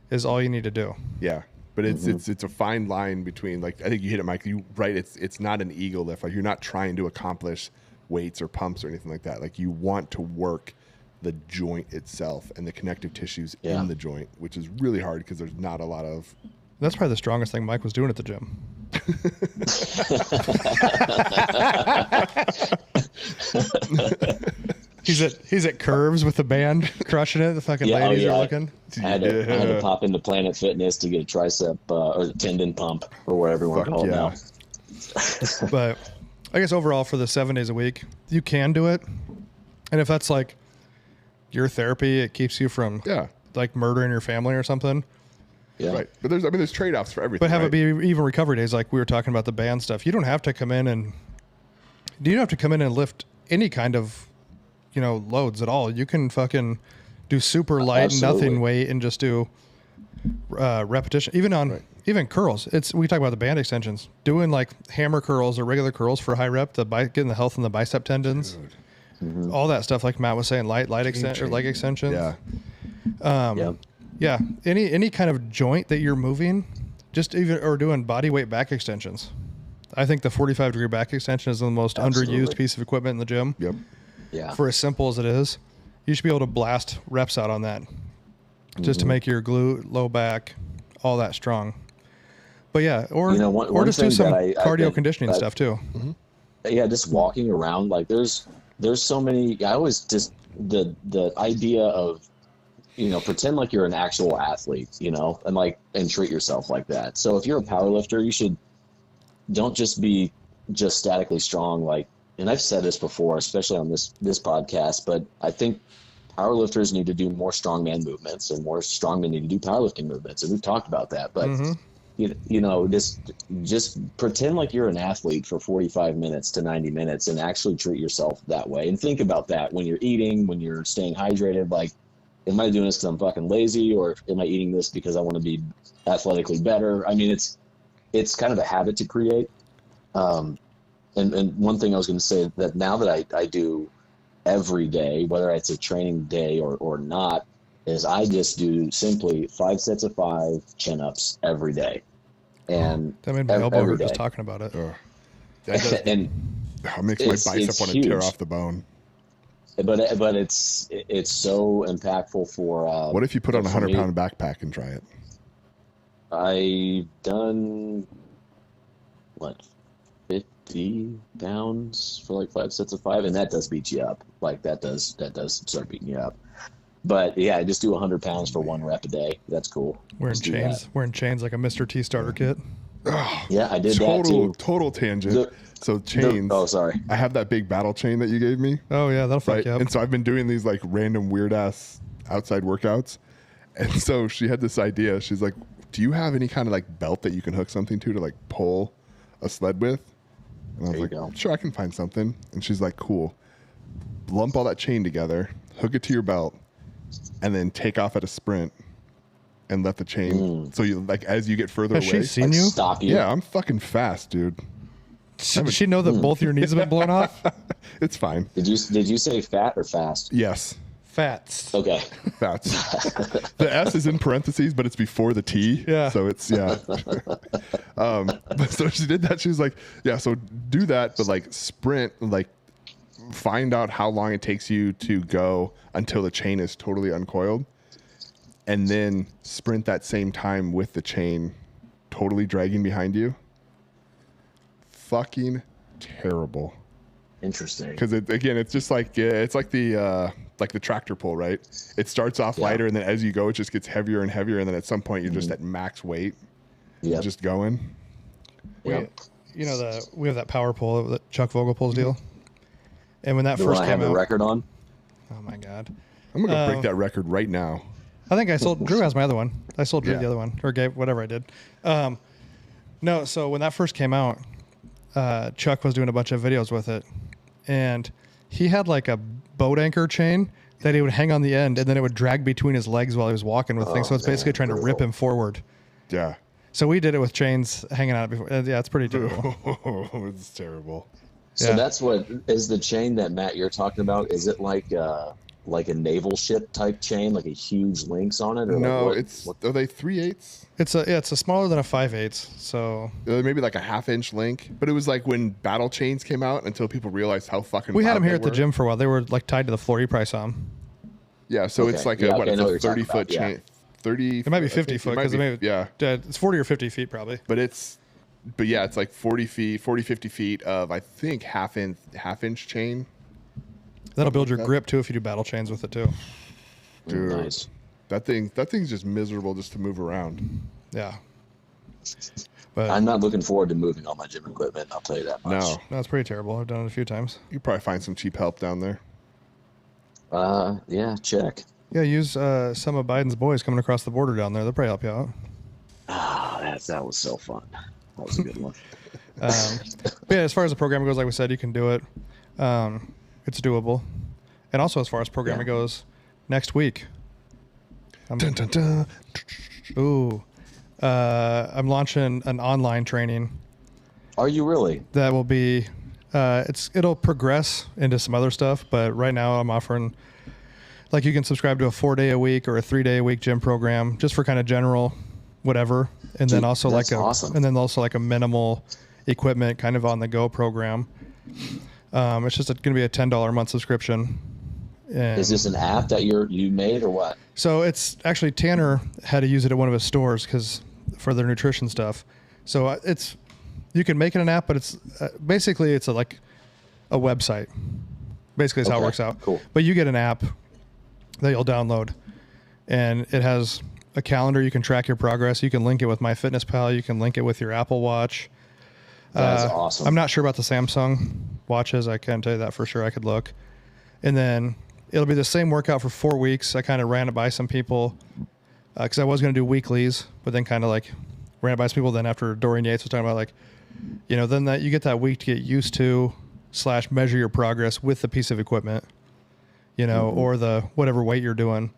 A: is all you need to do.
C: Yeah. But it's a fine line between, like, I think you hit it, Mike. It's not an ego lift. Like you're not trying to accomplish weights or pumps or anything like that. Like you want to work the joint itself and the connective tissues in the joint, which is really hard because there's not a lot of.
A: That's probably the strongest thing Mike was doing at the gym. He's at curves with the band, crushing it. The fucking ladies are looking.
B: I had to pop into Planet Fitness to get a tricep or tendon pump or whatever you want to call it now.
A: But I guess overall for the 7 days a week, you can do it. And if that's like your therapy, it keeps you from like murdering your family or something.
B: Yeah.
C: Right. But there's trade-offs for everything.
A: But have it be even recovery days, like we were talking about the band stuff. You don't have to come in and lift any kind of, loads at all. You can fucking do super light, nothing weight, and just do repetition. Even curls. We talk about the band extensions. Doing like hammer curls or regular curls for high rep, getting the health in the bicep tendons. All that stuff, like Matt was saying, light leg extensions. Yeah. Any kind of joint that you're moving, or doing body weight back extensions. I think the 45-degree back extension is the most underused piece of equipment in the gym.
C: Yep.
B: Yeah.
A: For as simple as it is, you should be able to blast reps out on that, just to make your glute, low back, all that strong. But yeah, or just do some cardio conditioning stuff too.
B: yeah, just walking around, like there's so many. I always just the idea of, pretend like you're an actual athlete, and treat yourself like that. So if you're a power lifter, you should don't just be just statically strong, like, and I've said this before, especially on this podcast, but I think powerlifters need to do more strongman movements, and more strongmen need to do powerlifting movements, and we've talked about that. But just pretend like you're an athlete for 45 minutes to 90 minutes and actually treat yourself that way, and think about that when you're eating, when you're staying hydrated. Like, am I doing this because I'm fucking lazy, or am I eating this because I want to be athletically better? I mean, it's kind of a habit to create. And one thing I was going to say, that now that I do every day, whether it's a training day or not, is I just do simply 5 sets of 5 chin-ups every day. And
A: that made my elbow hurt just talking about it.
B: And
C: it makes my bicep want to tear off the bone.
B: But it's so impactful for.
C: What if you put on a 100-pound backpack and try it?
B: I've done 50 pounds for like 5 sets of 5, and that does beat you up. Like that does start beating you up. But yeah, I just do 100 pounds for 1 rep a day. That's cool.
A: Wearing chains like a Mr. T starter kit.
C: Oh,
B: yeah, I did that too.
C: Total tangent. So chains.
B: Oh, sorry.
C: I have that big battle chain that you gave me.
A: Oh yeah, that'll fuck you up.
C: And so I've been doing these like random weird ass outside workouts. And so she had this idea. She's like, "Do you have any kind of like belt that you can hook something to like pull a sled with?" And I was like, "Sure, I can find something." And she's like, "Cool. Lump all that chain together, hook it to your belt, and then take off at a sprint and let the chain. So you like as you get further away.
A: Has she seen you?
B: Stop you.
C: Yeah, I'm fucking fast, dude.
A: Does she know that both your knees have been blown off?
C: It's fine.
B: Did you say fat or fast?
C: Yes.
A: Fats.
B: Okay.
C: Fats. The S is in parentheses, but it's before the T.
A: Yeah.
C: So it's so she did that. She was like, yeah, so do that, but like sprint, like find out how long it takes you to go until the chain is totally uncoiled, and then sprint that same time with the chain totally dragging behind you. Fucking terrible.
B: Interesting.
C: Because it's just like it's like the tractor pull, right? It starts off lighter, and then as you go, it just gets heavier and heavier, and then at some point you're just at max weight, just going.
A: We have that power pull that Chuck Vogel pulls deal, and when that
B: the
A: first
B: one I
A: came
B: have
A: out,
B: the record on.
A: oh my god,
C: I'm gonna break that record right now.
A: I think I sold. Drew has my other one. I sold Drew the other one, or gave whatever I did. No, so when that first came out, Chuck was doing a bunch of videos with it, and he had like a boat anchor chain that he would hang on the end, and then it would drag between his legs while he was walking with things. So it's basically trying to rip him forward.
C: Yeah.
A: So we did it with chains hanging out before. Yeah, it's pretty terrible.
C: It's terrible.
B: So that's what is the chain that Matt you're talking about? Is it like a naval ship type chain, like a huge links on it? Or
C: no,
B: like
C: are they 3/8?
A: It's a smaller than a 5/8. So
C: maybe like a 1/2 link. But it was like when battle chains came out until people realized how fucking.
A: We had them here at the gym for a while. They were like tied to the floor. You probably saw them.
C: Yeah, so it's like it's a 30-foot chain. 30.
A: It might be 50 foot because it's 40 or 50 feet probably.
C: But it's like 40 feet, 50 feet of I think half-inch chain.
A: That'll build your grip too if you do battle chains with it too.
C: Dude,
B: nice.
C: That thing's just miserable just to move around.
A: Yeah. But
B: I'm not looking forward to moving all my gym equipment. I'll tell you that much.
C: No,
A: it's pretty terrible. I've done it a few times.
C: You probably find some cheap help down there.
B: Yeah, check.
A: Yeah, use some of Biden's boys coming across the border down there. They'll probably help you out.
B: That was so fun. That was a good one.
A: Yeah, as far as the program goes, like we said, you can do it. It's doable. And also as far as programming goes, next week.
C: Dun, dun, dun.
A: I'm launching an online training.
B: Are you really?
A: That will be it'll progress into some other stuff, but right now I'm offering like you can subscribe to a 4-day a week or a 3-day a week gym program just for kind of general whatever, and then also like a minimal equipment kind of on the go program. It's just going to be a $10 a month subscription. And
B: is this an app that you made or what?
A: So it's actually Tanner had to use it at one of his stores for their nutrition stuff. So you can make it an app, but it's basically it's a website. Basically, is how it works out.
B: Cool.
A: But you get an app that you'll download, and it has a calendar. You can track your progress. You can link it with MyFitnessPal. You can link it with your Apple Watch.
B: That's awesome.
A: I'm not sure about the Samsung watches. I can't tell you that for sure. I could look. And then it'll be the same workout for 4 weeks. I kind of ran it by some people because I was going to do weeklies, but then kind of like ran it by some people. Then after Dorian Yates was talking about like, you know, then that you get that week to get used to / measure your progress with the piece of equipment, you know, or the whatever weight you're doing.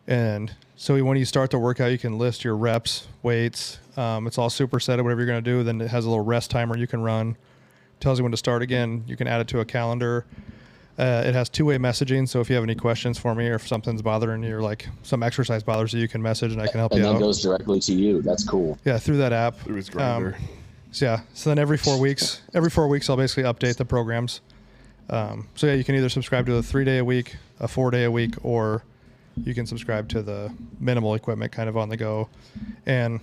A: And so when you start the workout, you can list your reps, weights. It's all superset of whatever you're going to do. Then it has a little rest timer you can run. Tells you when to start again. You can add it to a calendar. It has two-way messaging. So if you have any questions for me or if something's bothering you or like some exercise bothers you, you can message and I can help you out.
B: And that goes directly to you. That's cool.
A: Yeah, through that app.
C: Through his grinder.
A: So then every 4 weeks, I'll basically update the programs. So yeah, you can either subscribe to a 3-day a week, a 4-day a week, or you can subscribe to the minimal equipment kind of on the go. And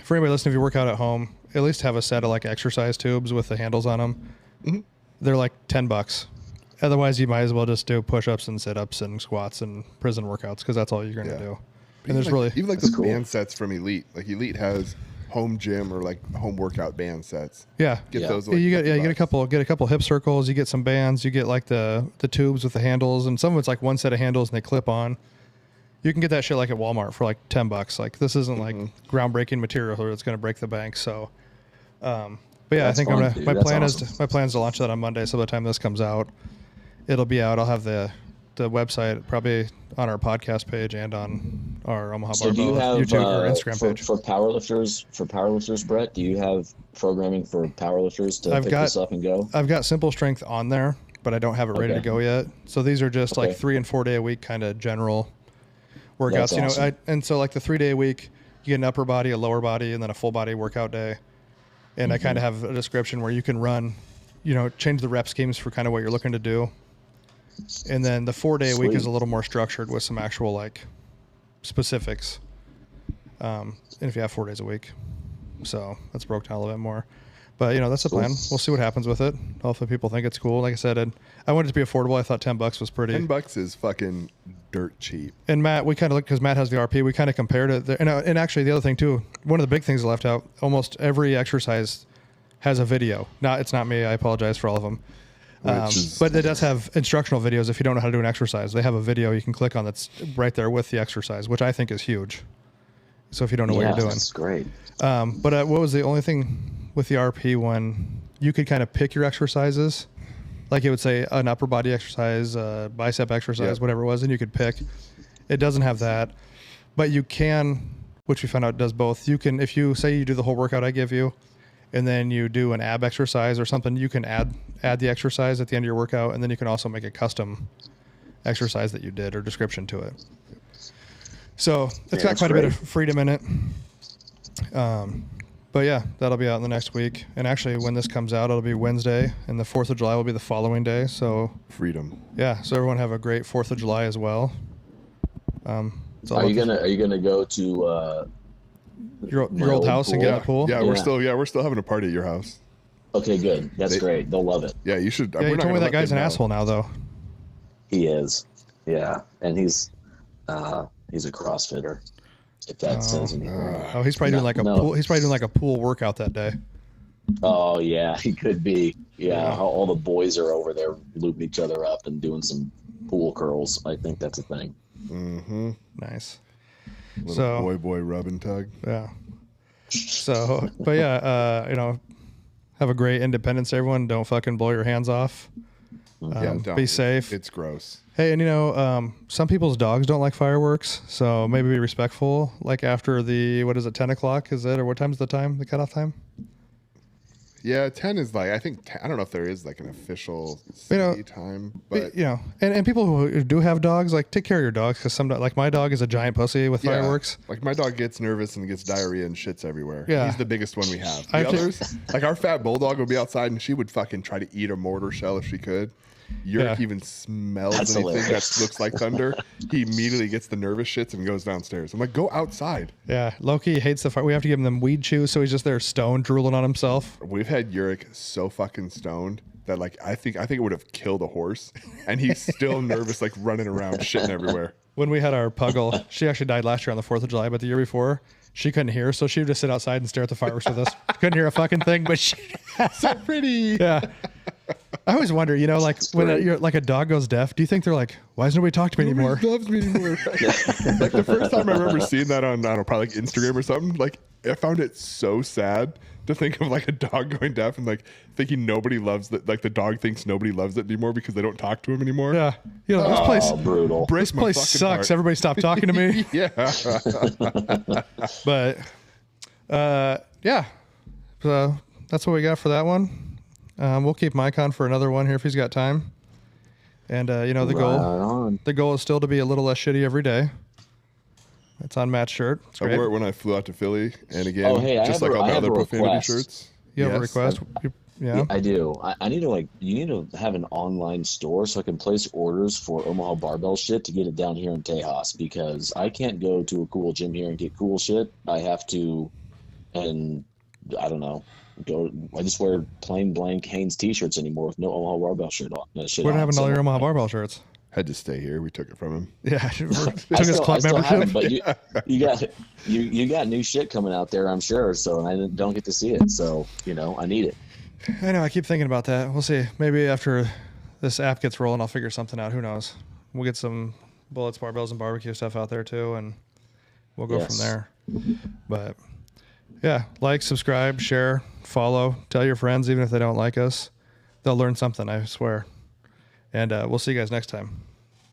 A: for anybody listening, if you work out at home, at least have a set of like exercise tubes with the handles on them. Mm-hmm. They're like $10. Otherwise, you might as well just do push-ups and sit-ups and squats and prison workouts because that's all you're going to do. And there's
C: even like the band sets from Elite. Like Elite has home gym or like home workout band sets.
A: Yeah,
C: get those.
A: Like you get a couple hip circles. You get some bands. You get like the tubes with the handles, and some of it's like one set of handles and they clip on. You can get that shit like at Walmart for like $10. Like this isn't like groundbreaking material or it's going to break the bank. So, but yeah,
B: That's
A: I think
B: fun,
A: my plan is to launch that on Monday. So by the time this comes out, it'll be out. I'll have the website probably on our podcast page and on our Omaha Barbell YouTube or Instagram page.
B: For powerlifters, Brett, do you have programming for powerlifters to pick this up and go?
A: I've got Simple Strength on there, but I don't have it ready to go yet. So these are just like 3 and 4 day a week kind of general workouts.
B: That's awesome.
A: And so like the 3 day a week, you get an upper body, a lower body, and then a full body workout day. And I kind of have a description where you can run, change the rep schemes for kind of what you're looking to do. And then the 4 day a week is a little more structured with some actual like specifics. And if you have 4 days a week, so that's broke down a little bit more. But that's the plan. We'll see what happens with it. Hopefully people think it's cool. Like I said, I wanted it to be affordable. I thought $10 was pretty.
C: $10 is fucking dirt cheap.
A: And Matt, we kind of looked because Matt has the RP. We kind of compared it. And actually, the other thing too, one of the big things I left out. Almost every exercise has a video. It's not me. I apologize for all of them. But it does have instructional videos. If you don't know how to do an exercise, they have a video you can click on that's right there with the exercise, which I think is huge. So if you don't know what you're doing,
B: that's great.
A: But what was the only thing with the RP when you could kind of pick your exercises? Like it would say an upper body exercise, bicep exercise, whatever it was, and you could pick. It doesn't have that, but you can, which we found out does both. You can, if you say you do the whole workout I give you, and then you do an ab exercise or something, you can add the exercise at the end of your workout, and then you can also make a custom exercise that you did or description to it. So it's got quite a bit of freedom in it. But yeah, that'll be out in the next week. And actually, when this comes out, it'll be Wednesday, and the 4th of July will be the following day. So
C: freedom.
A: Yeah. So everyone have a great 4th of July as well.
B: Are you gonna go to
A: your old house and get in the pool?
C: Yeah, we're still having a party at your house.
B: Okay, good. That's great. They'll love it.
C: Yeah, you should.
A: Yeah, you told me that guy's an asshole now, though.
B: He is. Yeah, and he's a CrossFitter. If that says anything.
A: He's probably doing like a pool. He's probably doing like a pool workout that day.
B: Oh yeah, he could be. Yeah, all the boys are over there looping each other up and doing some pool curls. I think that's a thing.
C: Mm-hmm.
A: Nice.
C: Little boy rub and tug.
A: Yeah. So, but yeah, have a great Independence Day, everyone. Don't fucking blow your hands off. Be safe.
C: It's gross.
A: Hey, and some people's dogs don't like fireworks, so maybe be respectful. Like after 10 o'clock is it, or what time's the cutoff time?
C: Yeah, 10 is like, I think, I don't know if there is like an official city time, but
A: and people who do have dogs, like take care of your dogs, because like my dog is a giant pussy with fireworks.
C: Like my dog gets nervous and gets diarrhea and shits everywhere.
A: Yeah.
C: He's the biggest one we have. The others, like our fat bulldog would be outside and she would fucking try to eat a mortar shell if she could. Yurik even smells anything that looks like thunder. He immediately gets the nervous shits and goes downstairs. I'm like, go outside.
A: Yeah, Loki hates the fire. We have to give him them weed chews, so he's just there stoned, drooling on himself.
C: We've had Yurik so fucking stoned. that like I think it would have killed a horse, and he's still nervous, like running around, shitting everywhere.
A: When we had our puggle, she actually died last year on the 4th of July, but the year before, she couldn't hear, so she would just sit outside and stare at the fireworks with us. Couldn't hear a fucking thing, but she
C: So pretty.
A: yeah. I always wonder, you know, like when you're like a dog goes deaf, do you think they're like, why doesn't nobody talk to me anymore?
C: Nobody loves me anymore. Like the first time I remember seeing that on, I don't know, probably like Instagram or something, like I found it so sad to think of like a dog going deaf and like thinking nobody loves that. Like the dog thinks nobody loves it anymore because they don't talk to him anymore.
A: Yeah. You know, this place,
B: brutal.
A: this place sucks. Everybody stop talking to me.
C: Yeah.
A: But, yeah. So that's what we got for that one. We'll keep Mike on for another one here if he's got time. And, you know, the goal is still to be a little less shitty every day. It's on Matt's shirt. It's
C: I
A: great.
C: wore it when I flew out to Philly. And again, just like all the other profanity
B: request.
C: shirts.
A: You have a
C: Yes.
A: request? Yeah.
B: I do. I need to you need to have an online store so I can place orders for Omaha Barbell shit to get it down here in Tejas, because I can't go to a cool gym here and get cool shit. I have to, and I don't know, I just wear plain blank Hanes t-shirts anymore with no Omaha Barbell shirt on.
A: What happened to all your Omaha Barbell shirts?
C: Had to stay here. We took it from him.
A: Yeah.
B: I
A: Took his club
B: still have it,
A: membership.
B: but you got new shit coming out there, I'm sure. So I don't get to see it. So I need it.
A: I know. I keep thinking about that. We'll see. Maybe after this app gets rolling, I'll figure something out. Who knows? We'll get some bullets, barbells, and barbecue stuff out there too, and we'll go from there. But yeah, like, subscribe, share, follow, tell your friends, even if they don't like us. They'll learn something, I swear. And we'll see you guys next time.